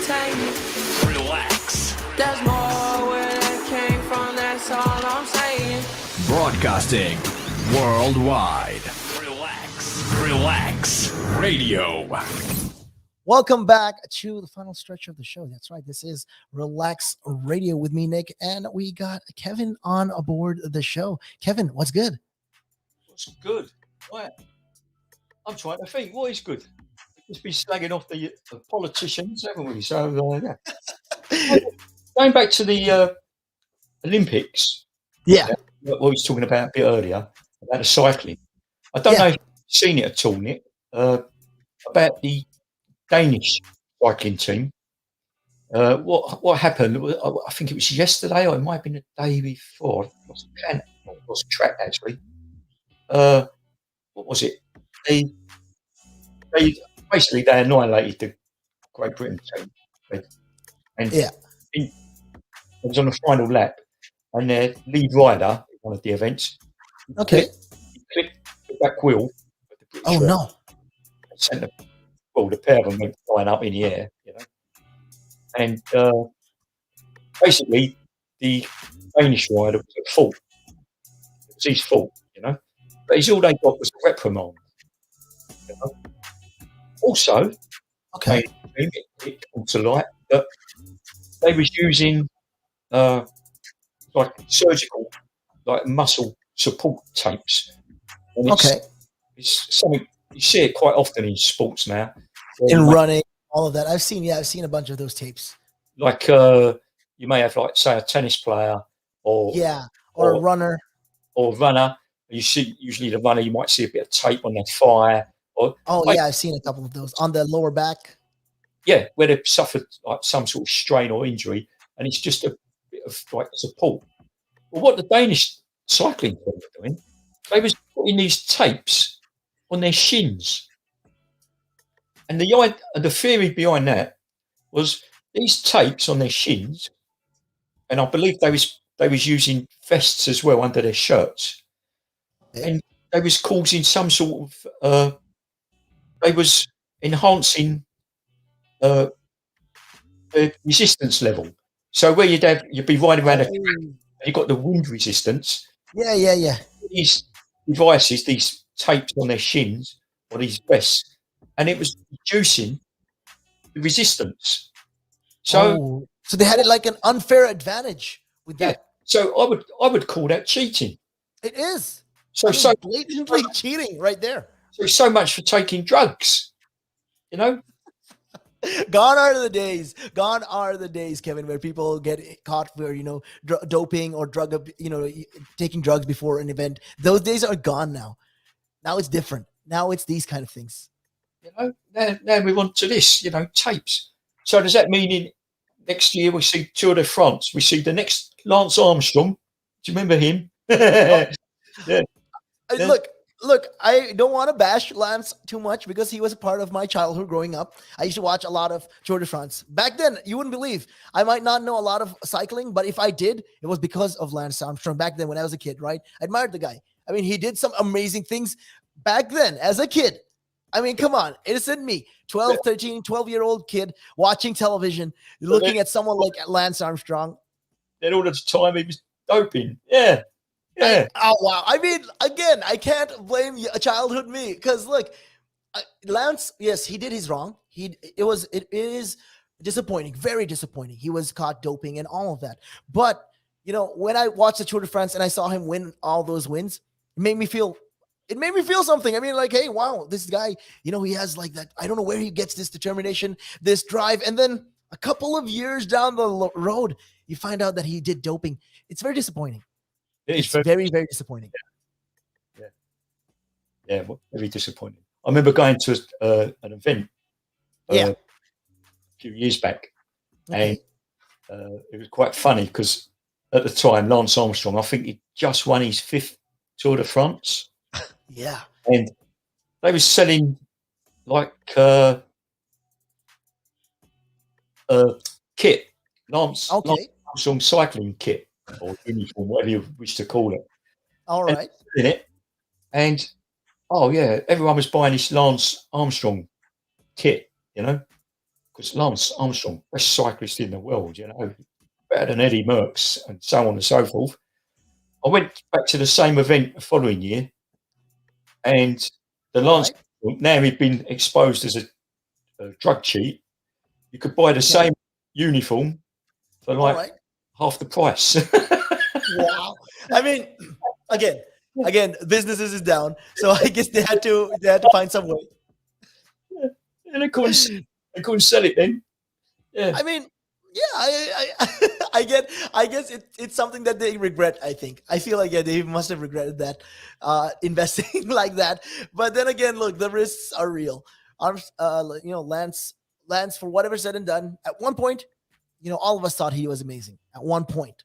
take me. Relax. There's more where that came from, that's all I'm saying. Broadcasting worldwide. Relax Radio. Welcome back to the final stretch of the show. That's right. This is Relax Radio with me, Nick, and we got Kevin on aboard the show. Kevin, what's good? What's good? Right. I'm trying to think. What is good? Just be slagging off the politicians, haven't we? So, yeah. Going back to the Olympics. Yeah. What we was talking about a bit earlier, about the cycling. I don't know if you've seen it at all, Nick, about the Danish cycling team. What happened? I think it was yesterday, or it might have been the day before. It was a track, actually. What was it? They basically annihilated the Great Britain team, and it was on the final lap, and their lead rider, one of the events, he clipped the back wheel. Oh no! Sent the pair of them went flying up in the air, you know, and basically the Danish rider was at fault. It was his fault, you know, but all they got was a reprimand. You know? Also, it comes to light that they was using like surgical, like muscle support tapes. And it's something you see it quite often in sports now. In running, all of that. I've seen a bunch of those tapes. Like you may have, like, say, a tennis player or a runner. Or a runner. You see usually the runner, you might see a bit of tape on their thigh. I've seen a couple of those on the lower back. Yeah, where they've suffered like some sort of strain or injury, and it's just a bit of like support. Well, what the Danish cycling team were doing, they was putting these tapes on their shins, and the theory behind that was these tapes on their shins, and I believe they was using vests as well under their shirts, and they was causing some sort of they was enhancing the resistance level. So where you'd be riding around you've got the wind resistance. Yeah. These devices, these tapes on their shins or these vests, and it was reducing the resistance. So they had it like an unfair advantage with that. So I would call that cheating. It is. So blatantly cheating right there. So much for taking drugs, you know. Gone are the days, Kevin, where people get caught for, doping or taking drugs before an event. Those days are gone now. Now it's different. Now it's these kind of things. You know, now we want to this, tapes. So does that mean next year we see Tour de France? We see the next Lance Armstrong. Do you remember him? Yeah. Look, I don't want to bash Lance too much because he was a part of my childhood growing up. I used to watch a lot of Tour de France. Back then, you wouldn't believe, I might not know a lot of cycling, but if I did, it was because of Lance Armstrong back then when I was a kid, right? I admired the guy. I mean, he did some amazing things back then as a kid. I mean, come on, innocent me, 12-year-old kid watching television, looking at someone like Lance Armstrong. Then all the time he was doping. Yeah. Oh, wow. I mean, again, I can't blame a childhood me because, look, Lance, yes, he did his wrong. It is disappointing, very disappointing. He was caught doping and all of that. But, when I watched the Tour de France and I saw him win all those wins, it made me feel something. I mean, like, hey, wow, this guy, he has like that. I don't know where he gets this determination, this drive. And then a couple of years down the road, you find out that he did doping. It's very disappointing. It's very, very disappointing. Yeah, very disappointing. I remember going to an event a few years back, and it was quite funny because at the time, Lance Armstrong, I think he just won his 5th Tour de France. Yeah. And they were selling like kit, Lance Armstrong cycling kit or uniform, whatever you wish to call it. All right. In it, and everyone was buying this Lance Armstrong kit, because because Lance Armstrong, best cyclist in the world, better than Eddie Merckx and so on and so forth. I went back to the same event the following year, and the Lance, now he'd been exposed as a drug cheat. You could buy the same uniform for like half the price. Wow. I mean, again, businesses is down, so I guess they had to find some way. And they couldn't sell it then. Yeah. I mean, yeah, I guess it's something that they regret. I feel like they must have regretted that investing like that. But then again, look, the risks are real. Lance, for whatever said and done, at one point, all of us thought he was amazing. At one point.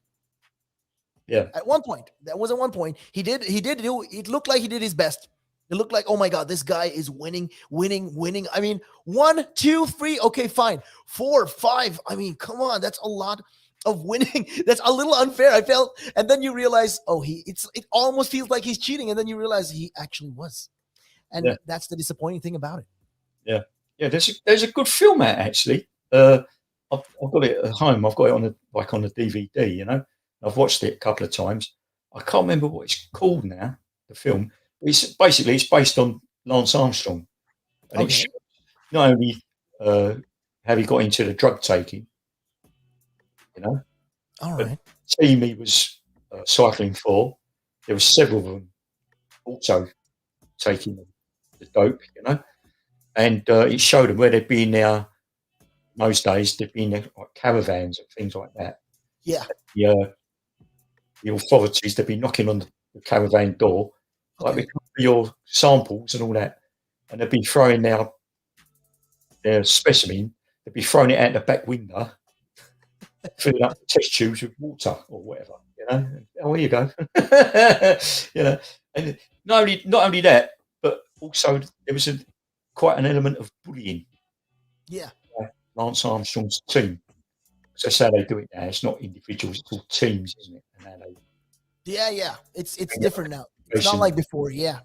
Yeah. At one point, that was at one point. He did do. It looked like he did his best. It looked like, oh my God, this guy is winning. I mean, 1, 2, 3. Okay, fine. 4, 5. I mean, come on. That's a lot of winning. That's a little unfair. I felt, and then you realize, it almost feels like he's cheating. And then you realize he actually was. And that's the disappointing thing about it. Yeah. Yeah. There's a good film out actually. I've got it at home. I've got it on the DVD, I've watched it a couple of times. I can't remember what it's called now, the film. It's based on Lance Armstrong. And it shows not only how he got into the drug taking, All right. The team he was cycling for, there were several of them also taking the dope, and it showed them where they'd been there. Most days they'd been there like caravans and things like that. Yeah. The authorities, they'd be knocking on the caravan door, like we come for your samples and all that, and they'd be throwing their specimen. They'd be throwing it out the back window, filling up the test tubes with water or whatever. Oh, here you go. And not only that, but also there was quite an element of bullying. Yeah. Lance Armstrong's team. So that's how they do it now. It's not individuals; it's all teams, isn't it? And how yeah. It's different now. It's not like before. Yeah.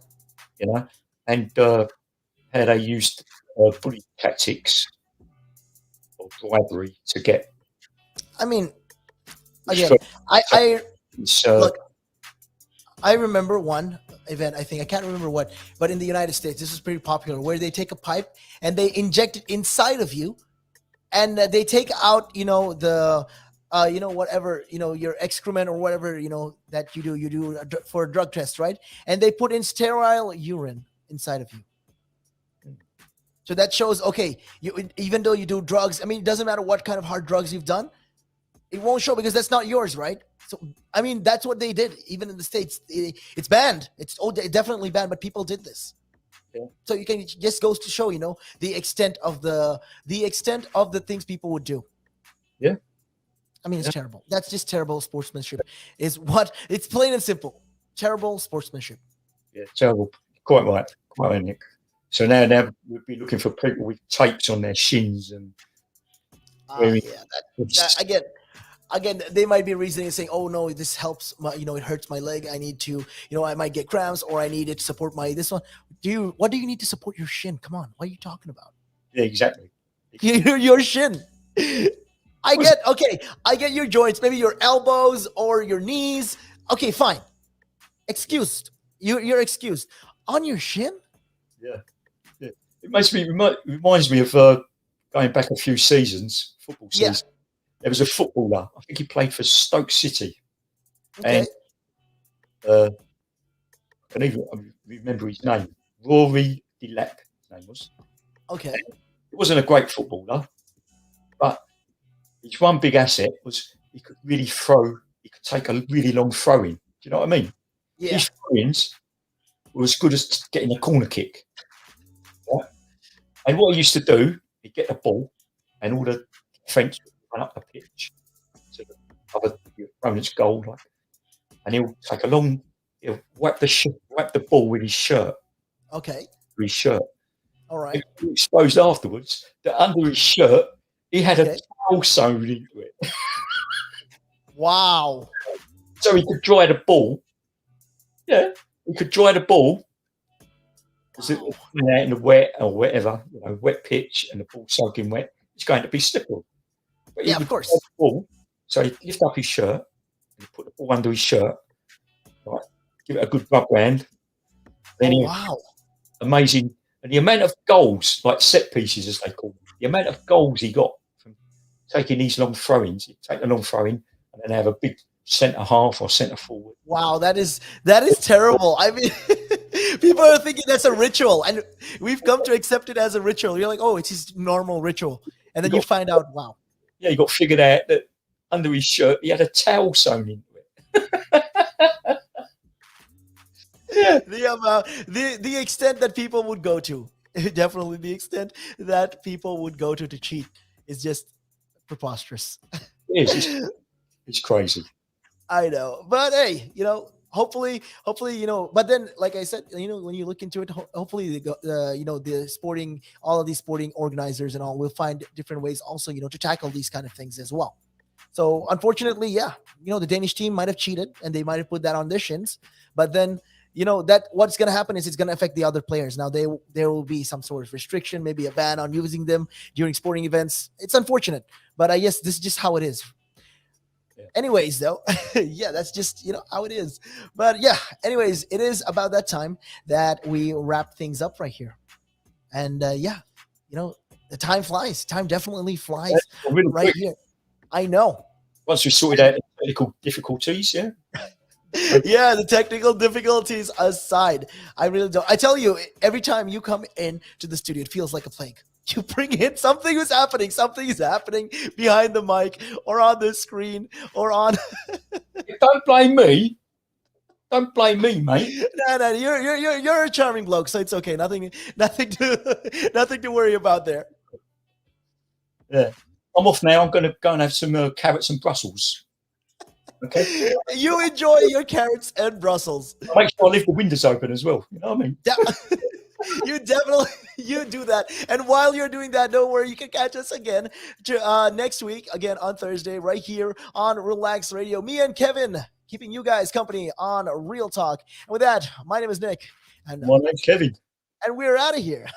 And how they used bullying tactics or bribery to get. I mean, again, look. I remember one event. I can't remember what, but in the United States, this is pretty popular, where they take a pipe and they inject it inside of you. And they take out, the, whatever, your excrement or whatever, that you do for a drug test, right? And they put in sterile urine inside of you. So that shows, even though you do drugs, I mean, it doesn't matter what kind of hard drugs you've done, it won't show because that's not yours, right? So, I mean, that's what they did. Even in the States, it's banned. It's definitely banned, but people did this. Yeah. So you can just goes to show, the extent of the things people would do. Yeah. I mean, it's terrible. That's just terrible sportsmanship. It's plain and simple. Terrible sportsmanship. Yeah, terrible. Quite right, Nick. So now we'd be looking for people with tapes on their shins and. Again, they might be reasoning and saying, "Oh no, this helps my, it hurts my leg. I need to, I might get cramps, or I need it to support this one." What do you need to support your shin? Come on, what are you talking about? Yeah, exactly. Your shin. I get your joints, maybe your elbows or your knees. Okay, fine. Excused. You're excused. On your shin? Yeah. It reminds me of going back a few seasons, football season. Yeah. There was a footballer. I think he played for Stoke City. Okay. And I can even remember his name. Rory Delap, his name was. Okay. And he wasn't a great footballer, but his one big asset was he could really throw. He could take a really long throw in. Do you know what I mean? Yeah. His throw-ins were as good as getting a corner kick. Right? And what he used to do, he'd get the ball and all the defence run up the pitch to the other opponent's goal, and he'll take he'll wipe the ball with his shirt. Okay. With his shirt. All right. He exposed afterwards that under his shirt he had a towel sewn into it. Wow. So he could dry the ball. Yeah, he could dry the ball. Wow. Out in the wet or whatever, wet pitch, and the ball soaking wet. it's going to be slippery. But he Yeah, of would course. grab the ball, so he'd lift up his shirt, he'd put the ball under his shirt, right, give it a good rub round. Then Oh, he wow. amazing. And the amount of goals, like set pieces as they call them, the amount of goals he got from taking these long throw-ins, he'd take a long throw-in and then have a big centre half or centre forward. Wow, that is terrible. I mean, people are thinking that's a ritual, and we've come to accept it as a ritual. You're like, oh, it's his normal ritual, and then you find out, wow. Yeah, he got figured out that under his shirt he had a towel sewn into it. Yeah. The extent that people would go to, definitely the extent that people would go to cheat is just preposterous. It is. It's crazy. I know, but hey, hopefully, but then, like I said, when you look into it, hopefully, the sporting, all of these sporting organizers and all will find different ways also, to tackle these kind of things as well. So unfortunately, yeah, the Danish team might have cheated and they might have put that on their shins, but then, that what's going to happen is it's going to affect the other players. Now there will be some sort of restriction, maybe a ban on using them during sporting events. It's unfortunate, but I guess this is just how it is. Anyways, though, yeah, that's just, how it is. But yeah, anyways, it is about that time that we wrap things up right here. And yeah, the time flies. Time definitely flies really right quick. Here. I know. Once we sorted out the technical difficulties, yeah. Yeah, the technical difficulties aside, I really don't. I tell you, every time you come in to the studio, it feels like a plague. You bring in something is happening. Something is happening behind the mic or on the screen or on. Don't blame me. Don't blame me, mate. No, you're a charming bloke, so it's okay. Nothing to worry about there. Yeah, I'm off now. I'm going to go and have some carrots and Brussels. Okay. You enjoy your carrots and Brussels. Make sure I leave the windows open as well. You know what I mean? You do that. And while you're doing that, don't worry, you can catch us again next week, again on Thursday, right here on Relaks Radio. Me and Kevin keeping you guys company on Real Talk. And with that, my name is Nick. And my name's Kevin. And we're out of here.